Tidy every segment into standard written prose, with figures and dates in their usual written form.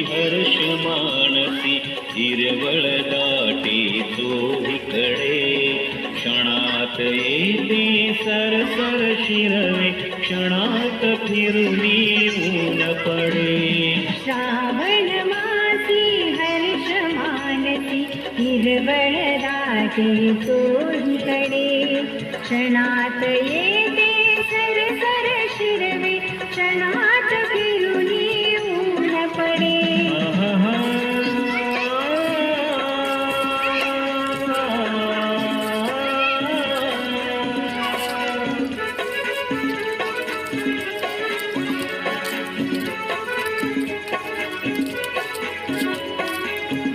हर्ष मानसी हिरवळ दाटे चोहीकडे क्षणात येते सरसर शिरवे क्षणात फिरुनी ऊन पडे श्रावण मासी हर्ष मानसी हिरवळ दाटे चोहीकडे क्षणात येते सरसर शिरवे क्षणात फिरुनी ऊन पडे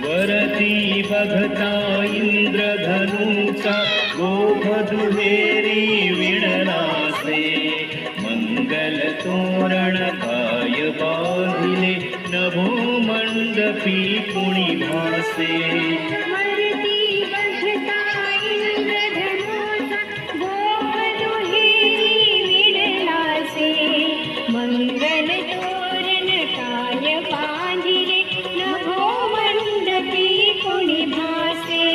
वरती बघता इंद्रधनुचा गोफ दुहेरी विणलासे मंगल तोरण काय बांधिले नभो मंडपी कुणी भासे वरती बघता इंद्रधनुचा गोफ दुहेरी विणलासे मंगल तोरण काय बांधिले नभो मंडपी कुणी भासे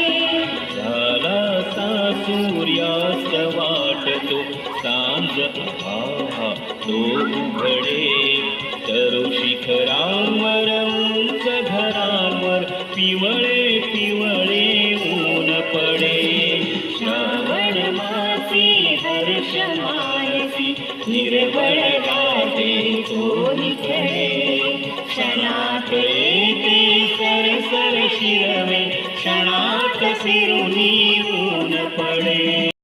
झाला सा सूर्यास्त वाटतो सांज आहा तो उघडे तरू शिखरांवर उंच घरांवर पिवळे पिवळे ऊन पडे श्रावण मासी हर्ष मानसी हिरवळ दाटे चोहीकडे क्षणात येते सरसर शिरवे क्षणात फिरुनी